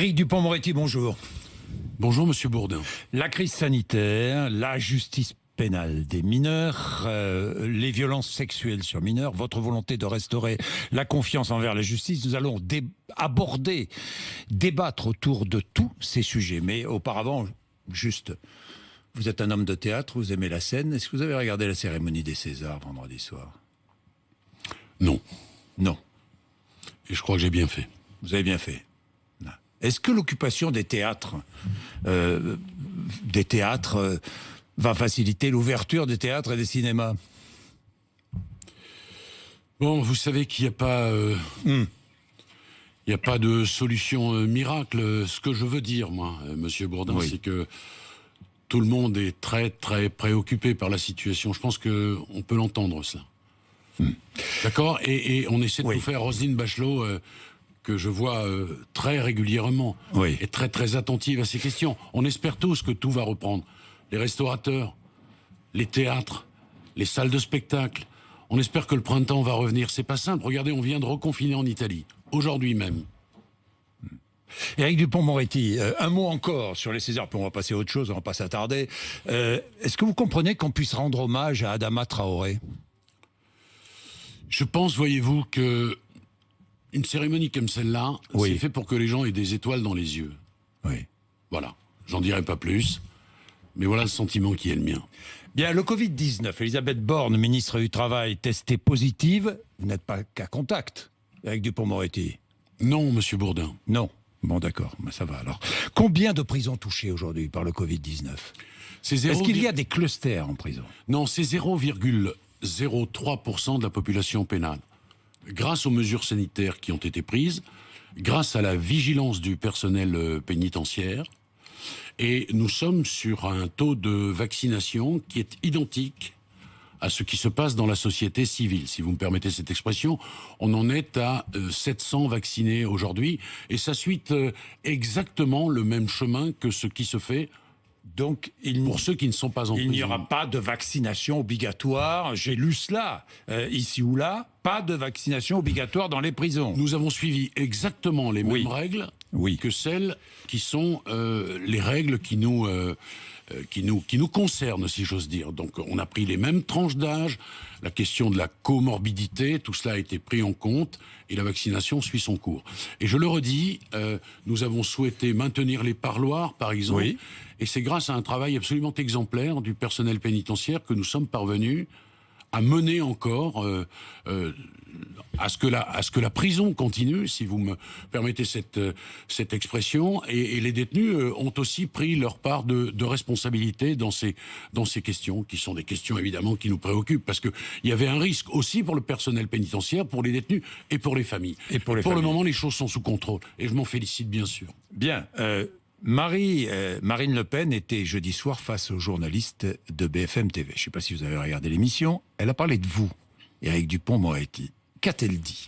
Éric Dupond-Moretti, bonjour. Bonjour Monsieur Bourdin. La crise sanitaire, la justice pénale des mineurs, les violences sexuelles sur mineurs, votre volonté de restaurer la confiance envers la justice. Nous allons débattre autour de tous ces sujets. Mais auparavant, juste, vous êtes un homme de théâtre, vous aimez la scène. Est-ce que vous avez regardé la cérémonie des Césars vendredi soir? Non. Non. Et je crois que j'ai bien fait. Vous avez bien fait. Est-ce que l'occupation des théâtres, va faciliter l'ouverture des théâtres et des cinémas? Bon, vous savez qu'il n'y a pas, il n'y a pas de solution miracle. Ce que je veux dire, moi, Monsieur Bourdin, oui, c'est que tout le monde est très, très préoccupé par la situation. Je pense qu'on peut l'entendre, cela. D'accord, et on essaie de oui, nous faire Roselyne Bachelot, que je vois très régulièrement, oui, et très, très attentive à ces questions. On espère tous que tout va reprendre. Les restaurateurs, les théâtres, les salles de spectacle. On espère que le printemps va revenir. C'est pas simple. Regardez, on vient de reconfiner en Italie, aujourd'hui même. Éric Dupond-Moretti, un mot encore sur les Césars, puis on va passer à autre chose, on va pas s'attarder. Est-ce que vous comprenez qu'on puisse rendre hommage à Adama Traoré? Je pense, voyez-vous, que une cérémonie comme celle-là, oui, c'est fait pour que les gens aient des étoiles dans les yeux. Oui. Voilà. J'en dirai pas plus, mais voilà le sentiment qui est le mien. Bien, le Covid-19, Elisabeth Borne, ministre du Travail, testée positive. Vous n'êtes pas qu'à contact, Éric Dupond-Moretti? Non, Monsieur Bourdin. Non. Bon, d'accord, ben, ça va alors. Combien de prisons touchées aujourd'hui par le Covid-19? Est-ce qu'il y a des clusters en prison? Non, c'est 0,03% de la population pénale. Grâce aux mesures sanitaires qui ont été prises, grâce à la vigilance du personnel pénitentiaire, et nous sommes sur un taux de vaccination qui est identique à ce qui se passe dans la société civile. Si vous me permettez cette expression, on en est à 700 vaccinés aujourd'hui, et ça suit exactement le même chemin que ce qui se fait. Donc, pour ceux qui ne sont pas en prison. Il n'y aura pas de vaccination obligatoire, j'ai lu cela, ici ou là, pas de vaccination obligatoire dans les prisons. Nous avons suivi exactement les mêmes règles que celles qui sont les règles qui nous concernent, si j'ose dire. Donc on a pris les mêmes tranches d'âge, la question de la comorbidité, tout cela a été pris en compte et la vaccination suit son cours. Et je le redis, nous avons souhaité maintenir les parloirs, par exemple, et c'est grâce à un travail absolument exemplaire du personnel pénitentiaire que nous sommes parvenus à mener encore à ce que la prison continue, si vous me permettez cette expression, et les détenus ont aussi pris leur part de responsabilité dans ces questions, qui sont des questions évidemment qui nous préoccupent, parce qu'il y avait un risque aussi pour le personnel pénitentiaire, pour les détenus et pour les familles. Et pour le moment, les choses sont sous contrôle, et je m'en félicite bien sûr. Bien. Marine Le Pen était jeudi soir face aux journalistes de BFM TV. Je ne sais pas si vous avez regardé l'émission. Elle a parlé de vous, Éric Dupond-Moretti. Qu'a-t-elle dit?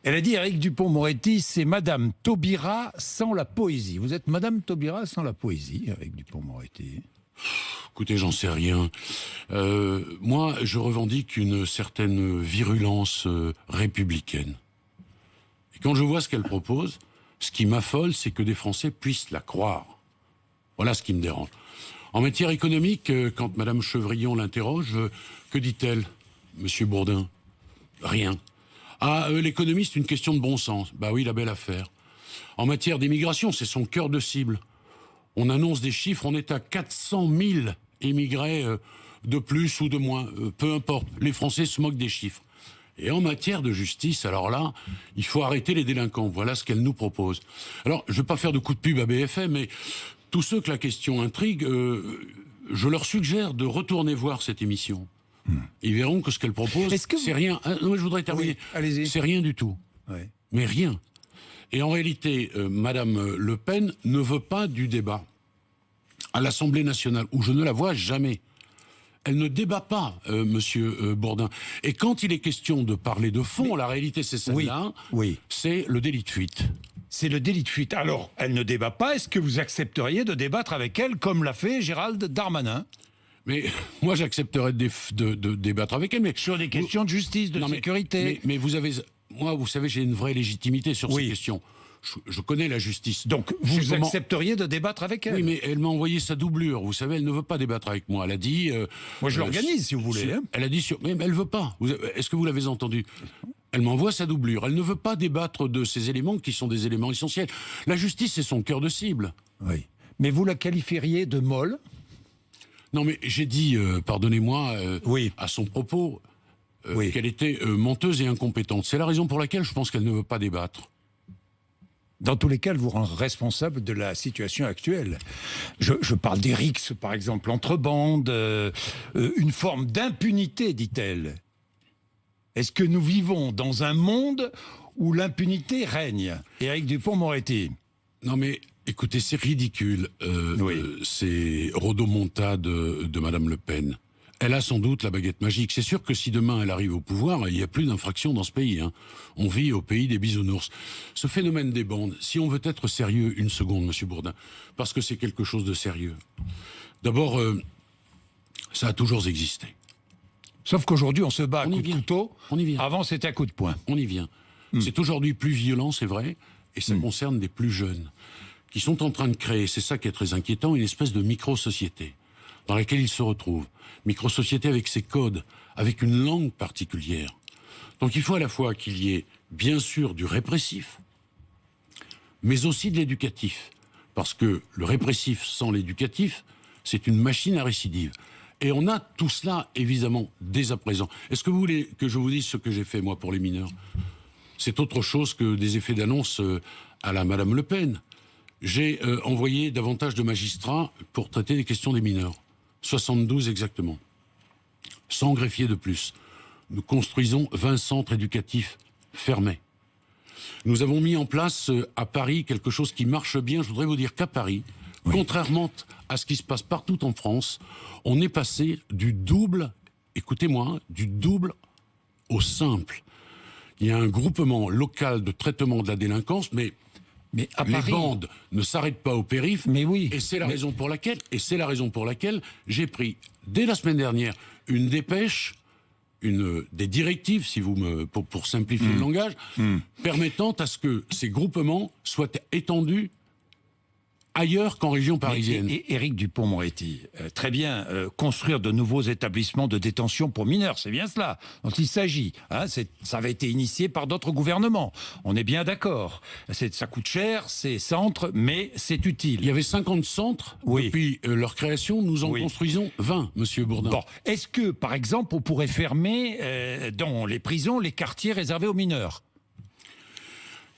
Elle a dit, Éric Dupond-Moretti, c'est Madame Taubira sans la poésie. Vous êtes Madame Taubira sans la poésie, Éric Dupond-Moretti? Écoutez, j'en sais rien. Moi, je revendique une certaine virulence républicaine. Et quand je vois ce qu'elle propose, ce qui m'affole, c'est que des Français puissent la croire. Voilà ce qui me dérange. En matière économique, quand Madame Chevrillon l'interroge, que dit-elle, Monsieur Bourdin? Rien. Ah, l'économie, c'est une question de bon sens. Bah oui, la belle affaire. En matière d'immigration, c'est son cœur de cible. On annonce des chiffres, on est à 400 000 émigrés de plus ou de moins. Peu importe, les Français se moquent des chiffres. Et en matière de justice, alors là, il faut arrêter les délinquants. Voilà ce qu'elle nous propose. Alors, je ne vais pas faire de coup de pub à BFM, mais tous ceux que la question intrigue, je leur suggère de retourner voir cette émission. Ils verront que ce qu'elle propose, c'est rien. Non, mais je voudrais terminer. Allez-y. C'est rien du tout. Ouais. Mais rien. Et en réalité, Madame Le Pen ne veut pas du débat à l'Assemblée nationale, où je ne la vois jamais. Elle ne débat pas, Monsieur Bourdin. Et quand il est question de parler de fond, la réalité c'est celle-là, c'est le délit de fuite. C'est le délit de fuite. Alors, elle ne débat pas. Est-ce que vous accepteriez de débattre avec elle, comme l'a fait Gérald Darmanin? Mais moi, j'accepterais de débattre avec elle, mais sur des questions de justice, de sécurité. Mais vous avez, moi, vous savez, j'ai une vraie légitimité sur ces questions. je connais la justice. Donc, vous accepteriez de débattre avec elle? Oui, mais elle m'a envoyé sa doublure. Vous savez, elle ne veut pas débattre avec moi. Elle a dit... moi, je l'organise, si vous voulez. Elle a dit... Mais elle ne veut pas. Est-ce que vous l'avez entendu? Elle m'envoie sa doublure. Elle ne veut pas débattre de ces éléments qui sont des éléments essentiels. La justice, c'est son cœur de cible. Oui. Mais vous la qualifieriez de molle? Non, mais j'ai dit, pardonnez-moi, oui. à son propos, oui. qu'elle était menteuse et incompétente. C'est la raison pour laquelle je pense qu'elle ne veut pas débattre. Dans tous les cas, elle vous rend responsable de la situation actuelle. Je parle des rixes, par exemple, entre bandes, une forme d'impunité, dit-elle. Est-ce que nous vivons dans un monde où l'impunité règne? Éric Dupond-Moretti. Non mais, écoutez, c'est ridicule, ces rodomontades de Madame Le Pen. Elle a sans doute la baguette magique. C'est sûr que si demain elle arrive au pouvoir, il n'y a plus d'infraction dans ce pays. Hein. On vit au pays des bisounours. Ce phénomène des bandes, si on veut être sérieux, une seconde, Monsieur Bourdin, parce que c'est quelque chose de sérieux. D'abord, ça a toujours existé. Sauf qu'aujourd'hui, on se bat à coups de couteau. On y vient. Avant, c'était à coups de poing. On y vient. C'est aujourd'hui plus violent, c'est vrai, et ça concerne des plus jeunes, qui sont en train de créer, c'est ça qui est très inquiétant, une espèce de micro-société dans laquelle ils se retrouvent. Micro-société avec ses codes, avec une langue particulière. Donc il faut à la fois qu'il y ait, bien sûr, du répressif, mais aussi de l'éducatif. Parce que le répressif sans l'éducatif, c'est une machine à récidive. Et on a tout cela, évidemment, dès à présent. Est-ce que vous voulez que je vous dise ce que j'ai fait, moi, pour les mineurs? C'est autre chose que des effets d'annonce à la Madame Le Pen. J'ai envoyé davantage de magistrats pour traiter des questions des mineurs. 72 exactement. 100 greffiers de plus. Nous construisons 20 centres éducatifs fermés. Nous avons mis en place à Paris quelque chose qui marche bien. Je voudrais vous dire qu'à Paris, contrairement à ce qui se passe partout en France, on est passé du double, écoutez-moi, du double au simple. Il y a un groupement local de traitement de la délinquance, mais à les Paris, bandes ne s'arrêtent pas au périph'. Mais oui. Et c'est la raison pour laquelle j'ai pris dès la semaine dernière une dépêche, des directives, si vous pour simplifier le langage, permettant à ce que ces groupements soient étendus ailleurs qu'en région parisienne. Et Éric Dupond-Moretti, très bien, construire de nouveaux établissements de détention pour mineurs, c'est bien cela dont il s'agit. Hein, ça avait été initié par d'autres gouvernements. On est bien d'accord. Ça coûte cher, ces centres, mais c'est utile. Il y avait 50 centres depuis leur création. Nous en construisons 20, Monsieur Bourdin. Bon, est-ce que, par exemple, on pourrait fermer dans les prisons les quartiers réservés aux mineurs ?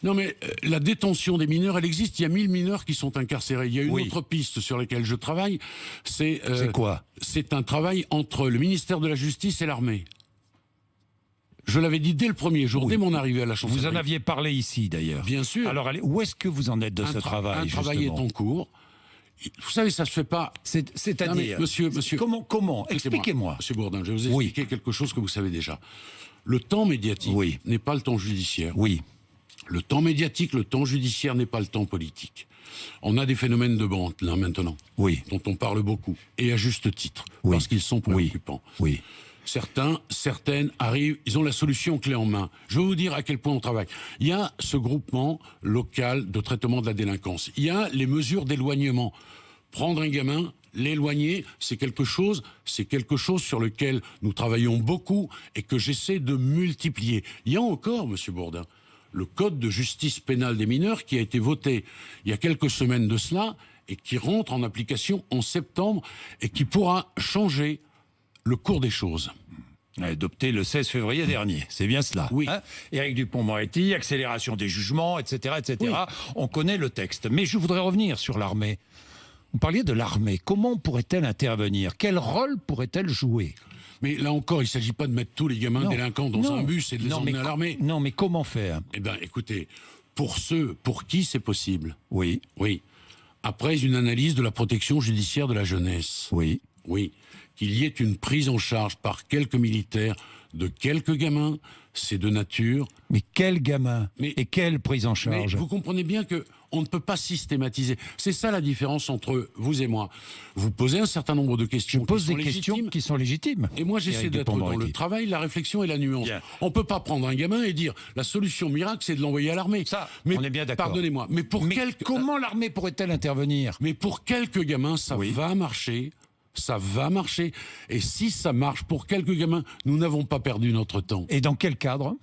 Non mais la détention des mineurs, elle existe. Il y a 1000 mineurs qui sont incarcérés. Il y a une autre piste sur laquelle je travaille. C'est quoi? C'est un travail entre le ministère de la Justice et l'armée. Je l'avais dit dès le premier jour, dès mon arrivée à la chancellerie. Vous en aviez parlé ici d'ailleurs. Bien sûr. Alors allez, où est-ce que vous en êtes de ce travail? Un travail est en cours. Vous savez, ça se fait pas. C'est-à-dire, monsieur. Comment expliquez-moi. Monsieur Bourdin, je vais vous expliquer quelque chose que vous savez déjà. Le temps médiatique n'est pas le temps judiciaire. Oui. Le temps médiatique, le temps judiciaire n'est pas le temps politique. On a des phénomènes de bande, là, maintenant, dont on parle beaucoup, et à juste titre, parce qu'ils sont préoccupants. Oui. Certaines arrivent, ils ont la solution clé en main. Je vais vous dire à quel point on travaille. Il y a ce groupement local de traitement de la délinquance. Il y a les mesures d'éloignement. Prendre un gamin, l'éloigner, c'est quelque chose sur lequel nous travaillons beaucoup et que j'essaie de multiplier. Il y a encore, Monsieur Bourdin, le code de justice pénale des mineurs qui a été voté il y a quelques semaines de cela et qui rentre en application en septembre et qui pourra changer le cours des choses. Adopté le 16 février dernier, c'est bien cela. Oui. Hein, Éric Dupond-Moretti, accélération des jugements, etc., etc. Oui. On connaît le texte. Mais je voudrais revenir sur l'armée. Vous parliez de l'armée. Comment pourrait-elle intervenir? Quel rôle pourrait-elle jouer? Mais là encore, il ne s'agit pas de mettre tous les gamins délinquants dans un bus et de les emmener à l'armée. Non, mais comment faire? Eh bien, écoutez, pour ceux pour qui c'est possible. Oui. Après une analyse de la protection judiciaire de la jeunesse. Oui. Qu'il y ait une prise en charge par quelques militaires de quelques gamins, c'est de nature. Mais quels gamins? Et quelle prise en charge? Mais vous comprenez bien que on ne peut pas systématiser. C'est ça la différence entre vous et moi. Vous posez un certain nombre de questions. Je pose des questions qui sont légitimes. Et moi, j'essaie d'être dans le travail, la réflexion et la nuance. Bien. On ne peut pas prendre un gamin et dire la solution miracle, c'est de l'envoyer à l'armée. Ça, mais on est bien d'accord. Pardonnez-moi. Mais comment l'armée pourrait-elle intervenir? Mais pour quelques gamins, ça va marcher. Ça va marcher. Et si ça marche pour quelques gamins, nous n'avons pas perdu notre temps. Et dans quel cadre?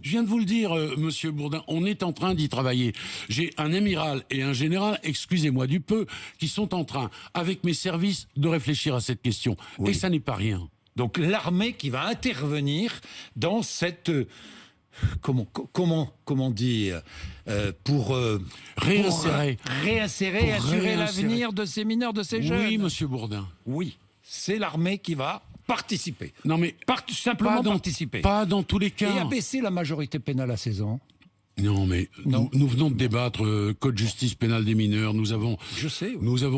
Je viens de vous le dire, monsieur Bourdin, on est en train d'y travailler. J'ai un amiral et un général, excusez-moi du peu, qui sont en train, avec mes services, de réfléchir à cette question. Et ça n'est pas rien. Donc l'armée qui va intervenir dans cette... Comment dire, pour réinsérer, assurer l'avenir de ces mineurs, de ces jeunes. Oui, monsieur Bourdin. Oui, c'est l'armée qui va participer. Non mais simplement participer. Pas dans tous les cas. Et abaisser la majorité pénale à 16 ans. Non, mais nous venons de débattre code justice pénale des mineurs. Nous avons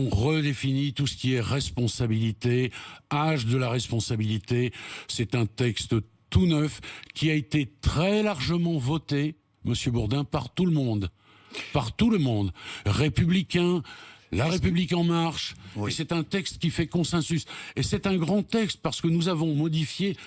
redéfini tout ce qui est responsabilité, âge de la responsabilité. C'est un texte tout neuf, qui a été très largement voté, monsieur Bourdin, par tout le monde. Par tout le monde. Républicains, La République en marche. Oui. Et c'est un texte qui fait consensus. Et c'est un grand texte parce que nous avons modifié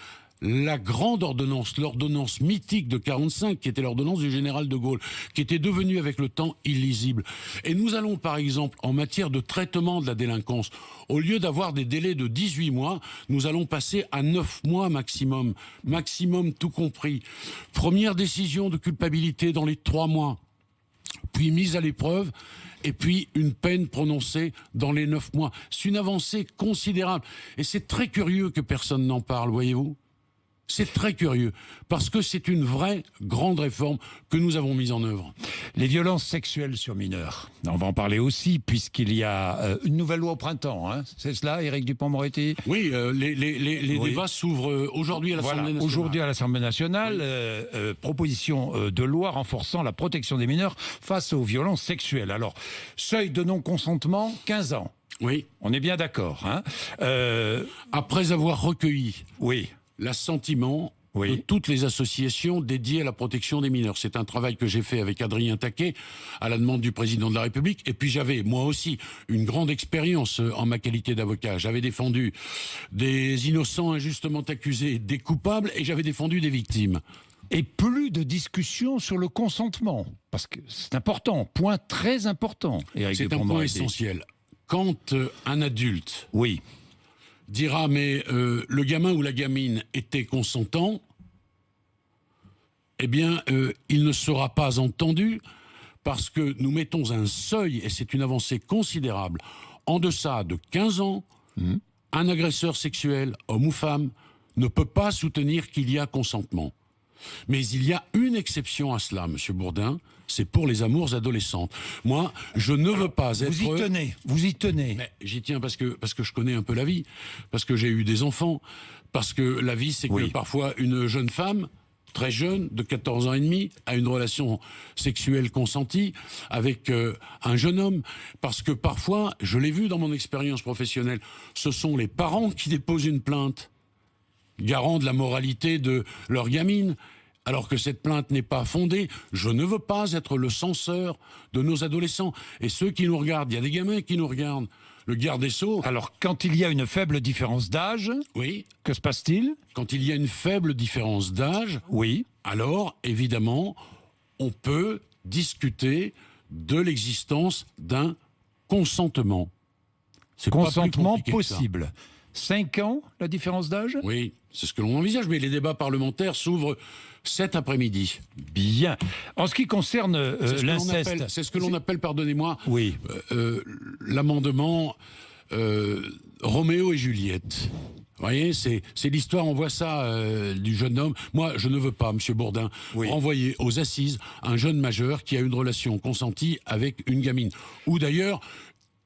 la grande ordonnance, l'ordonnance mythique de 45, qui était l'ordonnance du général de Gaulle, qui était devenue avec le temps illisible. Et nous allons, par exemple, en matière de traitement de la délinquance, au lieu d'avoir des délais de 18 mois, nous allons passer à 9 mois maximum. Maximum tout compris. Première décision de culpabilité dans les 3 mois. Puis mise à l'épreuve, et puis une peine prononcée dans les 9 mois. C'est une avancée considérable. Et c'est très curieux que personne n'en parle, voyez-vous. C'est très curieux, parce que c'est une vraie grande réforme que nous avons mise en œuvre. Les violences sexuelles sur mineurs, on va en parler aussi, puisqu'il y a une nouvelle loi au printemps, hein. C'est cela, Éric Dupond-Moretti? Oui, les débats s'ouvrent aujourd'hui à l'Assemblée nationale. Aujourd'hui à l'Assemblée nationale, proposition de loi renforçant la protection des mineurs face aux violences sexuelles. Alors, seuil de non-consentement, 15 ans. Oui. On est bien d'accord, hein. Après avoir recueilli... Oui. L'assentiment de toutes les associations dédiées à la protection des mineurs. C'est un travail que j'ai fait avec Adrien Taquet, à la demande du président de la République. Et puis j'avais, moi aussi, une grande expérience en ma qualité d'avocat. J'avais défendu des innocents injustement accusés, des coupables, et j'avais défendu des victimes. Et plus de discussion sur le consentement, parce que c'est important, point très important. C'est un point essentiel. Quand un adulte... Oui. dira mais le gamin ou la gamine était consentant, eh bien il ne sera pas entendu parce que nous mettons un seuil, et c'est une avancée considérable, en deçà de 15 ans, un agresseur sexuel, homme ou femme, ne peut pas soutenir qu'il y a consentement. Mais il y a une exception à cela, monsieur Bourdin, c'est pour les amours adolescentes. Moi, je ne veux pas être... Vous y tenez. Mais j'y tiens parce que je connais un peu la vie, parce que j'ai eu des enfants, parce que la vie, c'est que parfois une jeune femme, très jeune, de 14 ans et demi, a une relation sexuelle consentie avec un jeune homme, parce que parfois, je l'ai vu dans mon expérience professionnelle, ce sont les parents qui déposent une plainte, garant de la moralité de leur gamine, alors que cette plainte n'est pas fondée. Je ne veux pas être le censeur de nos adolescents. Et ceux qui nous regardent, il y a des gamins qui nous regardent. Le garde des Sceaux... Alors, quand il y a une faible différence d'âge, que se passe-t-il? Quand il y a une faible différence d'âge, alors, évidemment, on peut discuter de l'existence d'un consentement. C'est consentement possible. 5 ans, la différence d'âge? Oui, c'est ce que l'on envisage, mais les débats parlementaires s'ouvrent cet après-midi. Bien. En ce qui concerne l'inceste... C'est ce que l'on appelle, pardonnez-moi, l'amendement Roméo et Juliette. Vous voyez, c'est l'histoire, on voit ça du jeune homme. Moi, je ne veux pas, monsieur Bourdin, renvoyer aux assises un jeune majeur qui a une relation consentie avec une gamine. Ou d'ailleurs...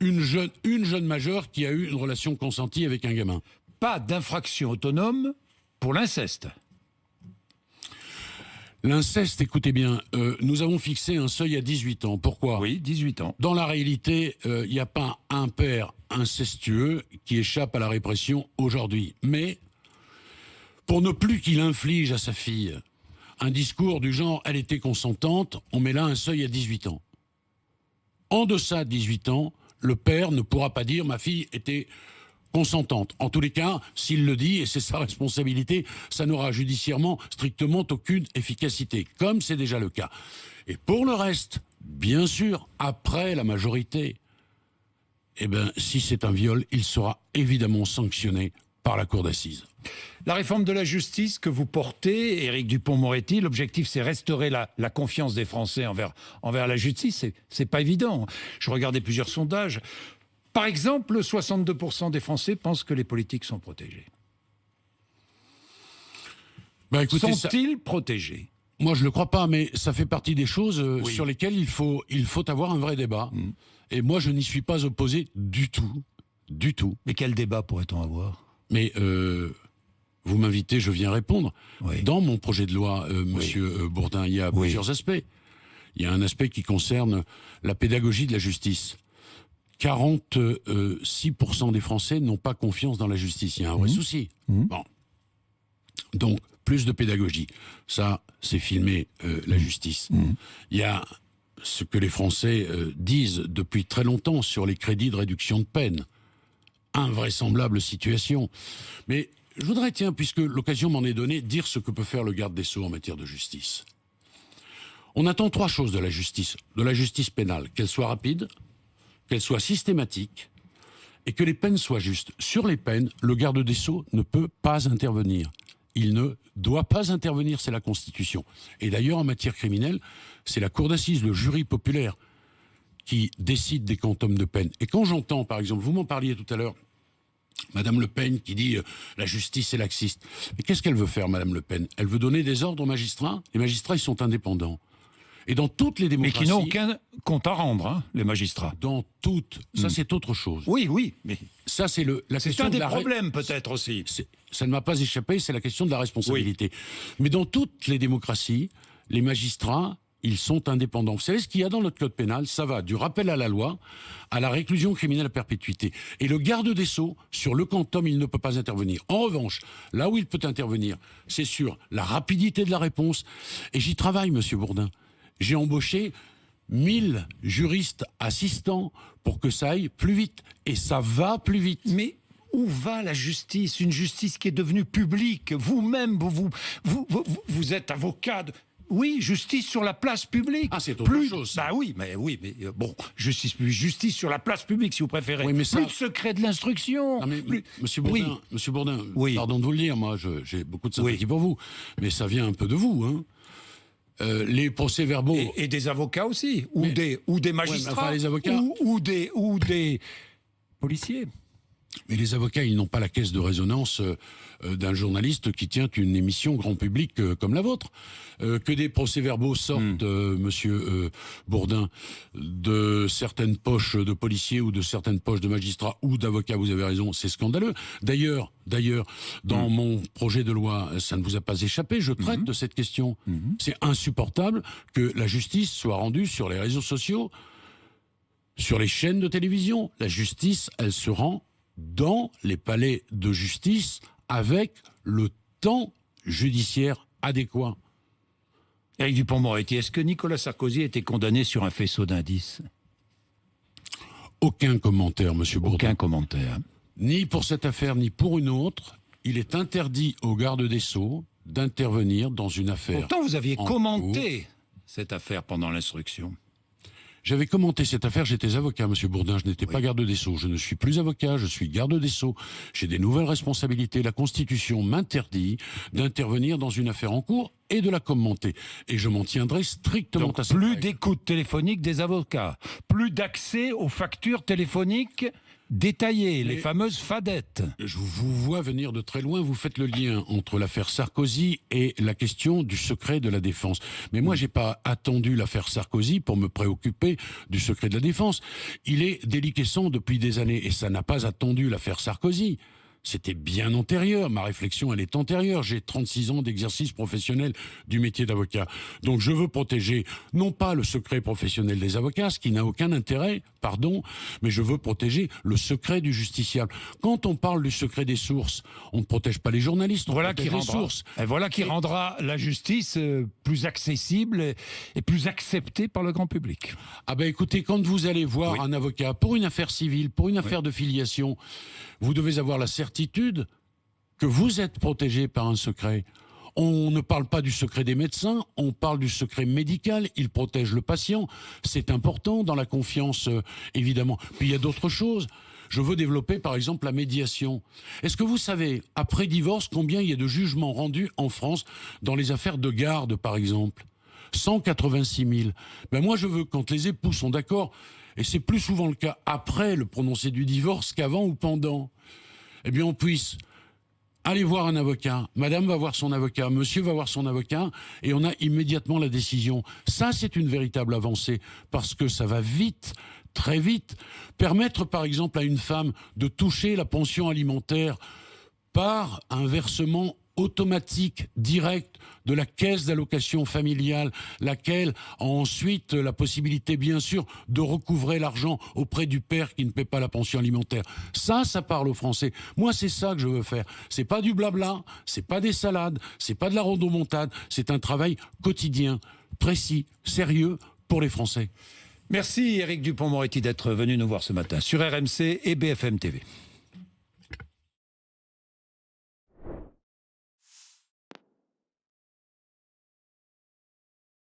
Une jeune majeure qui a eu une relation consentie avec un gamin. Pas d'infraction autonome pour l'inceste. L'inceste, écoutez bien, nous avons fixé un seuil à 18 ans. Pourquoi? Oui, 18 ans. Dans la réalité, il n'y a pas un père incestueux qui échappe à la répression aujourd'hui. Mais, pour ne plus qu'il inflige à sa fille un discours du genre « elle était consentante », on met là un seuil à 18 ans. en deçà de 18 ans, le père ne pourra pas dire « ma fille était consentante ». En tous les cas, s'il le dit, et c'est sa responsabilité, ça n'aura judiciairement strictement aucune efficacité, comme c'est déjà le cas. Et pour le reste, bien sûr, après la majorité, eh bien, si c'est un viol, il sera évidemment sanctionné par la cour d'assises. La réforme de la justice que vous portez, Éric Dupond-Moretti, l'objectif c'est restaurer la confiance des Français envers la justice. C'est pas évident. Je regardais plusieurs sondages. Par exemple, 62% des Français pensent que les politiques sont protégés. Ben, écoutez, sont-ils protégés ? Moi, je ne le crois pas, mais ça fait partie des choses oui. sur lesquelles il faut avoir un vrai débat. Et moi, je n'y suis pas opposé du tout. Du tout. Mais quel débat pourrait-on avoir ? Mais vous m'invitez, je viens répondre. Oui. Dans mon projet de loi, Monsieur Bourdin, il y a plusieurs aspects. Il y a un aspect qui concerne la pédagogie de la justice. 46% des Français n'ont pas confiance dans la justice. Il y a un vrai souci. Bon. Donc, plus de pédagogie. Ça, c'est filmer la justice. Il y a ce que les Français disent depuis très longtemps sur les crédits de réduction de peine. Invraisemblable situation. Mais je voudrais, tiens, puisque l'occasion m'en est donnée, dire ce que peut faire le garde des Sceaux en matière de justice. On attend trois choses de la justice pénale. Qu'elle soit rapide, qu'elle soit systématique et que les peines soient justes. Sur les peines, le garde des Sceaux ne peut pas intervenir. Il ne doit pas intervenir, c'est la Constitution. Et d'ailleurs, en matière criminelle, c'est la cour d'assises, le jury populaire, qui décide des quantums de peine. Et quand j'entends, par exemple, vous m'en parliez tout à l'heure, Madame Le Pen qui dit la justice est laxiste. Mais qu'est-ce qu'elle veut faire, Madame Le Pen ? Elle veut donner des ordres aux magistrats. Les magistrats, ils sont indépendants. Et dans toutes les démocraties... Mais qui n'ont aucun compte à rendre, hein, les magistrats. Dans toutes. Ça, c'est autre chose. Oui, mais... Ça, c'est la question un de des problèmes, peut-être, aussi. Ça ne m'a pas échappé, c'est la question de la responsabilité. Mais dans toutes les démocraties, les magistrats, ils sont indépendants. Vous savez ce qu'il y a dans notre code pénal ? Ça va du rappel à la loi à la réclusion criminelle à perpétuité. Et le garde des Sceaux, sur le quantum, il ne peut pas intervenir. En revanche, là où il peut intervenir, c'est sur la rapidité de la réponse. Et j'y travaille, Monsieur Bourdin. J'ai embauché 1000 juristes assistants pour que ça aille plus vite. Et ça va plus vite. Mais où va la justice ? Une justice qui est devenue publique. Vous-même, vous êtes avocat. Oui, justice sur la place publique. Ah, c'est autre chose. Bah oui, mais bon, justice sur la place publique, si vous préférez. Oui, mais ça... Plus de secret de l'instruction. Monsieur Bourdin, oui. Pardon de vous le dire, moi, j'ai beaucoup de sympathie pour vous, mais ça vient un peu de vous, hein. Les procès-verbaux... Et des avocats aussi, ou des magistrats, enfin, les avocats... ou des policiers. Mais les avocats, ils n'ont pas la caisse de résonance d'un journaliste qui tient une émission grand public comme la vôtre. Que des procès-verbaux sortent, Monsieur Bourdin, de certaines poches de policiers ou de certaines poches de magistrats ou d'avocats, vous avez raison, c'est scandaleux. D'ailleurs, dans mon projet de loi, ça ne vous a pas échappé, je traite de cette question. C'est insupportable que la justice soit rendue sur les réseaux sociaux, sur les chaînes de télévision. La justice, elle se rend dans les palais de justice avec le temps judiciaire adéquat. Éric Dupond-Moretti, est-ce que Nicolas Sarkozy a été condamné sur un faisceau d'indices ? Aucun commentaire, Monsieur Bourdin. Aucun commentaire. Ni pour cette affaire, ni pour une autre. Il est interdit au garde des Sceaux d'intervenir dans une affaire. Pourtant, vous aviez commenté cette affaire pendant l'instruction. J'avais commenté cette affaire, j'étais avocat, Monsieur Bourdin, je n'étais pas garde des Sceaux. Je ne suis plus avocat, je suis garde des Sceaux. J'ai des nouvelles responsabilités. La Constitution m'interdit d'intervenir dans une affaire en cours et de la commenter. Et je m'en tiendrai strictement à cette plus règle. d'écoute téléphonique des avocats, plus d'accès aux factures téléphoniques détaillées, les fameuses fadettes. Je vous vois venir de très loin, vous faites le lien entre l'affaire Sarkozy et la question du secret de la défense. Mais moi, j'ai pas attendu l'affaire Sarkozy pour me préoccuper du secret de la défense. Il est déliquescent depuis des années et ça n'a pas attendu l'affaire Sarkozy. C'était bien antérieur. Ma réflexion, elle est antérieure. J'ai 36 ans d'exercice professionnel du métier d'avocat. Donc je veux protéger, non pas le secret professionnel des avocats, ce qui n'a aucun intérêt, pardon, mais je veux protéger le secret du justiciable. Quand on parle du secret des sources, on ne protège pas les journalistes, on protège les sources. Et voilà qui rendra la justice plus accessible et plus acceptée par le grand public. Ah ben écoutez, quand vous allez voir un avocat pour une affaire civile, pour une affaire de filiation, vous devez avoir la certitude que vous êtes protégé par un secret. On ne parle pas du secret des médecins, on parle du secret médical, il protège le patient. C'est important dans la confiance, évidemment. Puis il y a d'autres choses. Je veux développer, par exemple, la médiation. Est-ce que vous savez, après divorce, combien il y a de jugements rendus en France dans les affaires de garde, par exemple ? 186 000. Ben moi, je veux, quand les époux sont d'accord, et c'est plus souvent le cas après le prononcé du divorce qu'avant ou pendant, eh bien, on puisse aller voir un avocat. Madame va voir son avocat, monsieur va voir son avocat, et on a immédiatement la décision. Ça, c'est une véritable avancée, parce que ça va vite, très vite. Permettre, par exemple, à une femme de toucher la pension alimentaire par un versement automatique, direct, de la caisse d'allocation familiale, laquelle a ensuite la possibilité, bien sûr, de recouvrer l'argent auprès du père qui ne paie pas la pension alimentaire. Ça parle aux Français. Moi, c'est ça que je veux faire. C'est pas du blabla, c'est pas des salades, c'est pas de la rodomontade, c'est un travail quotidien, précis, sérieux pour les Français. Merci Éric Dupond-Moretti d'être venu nous voir ce matin sur RMC et BFM TV.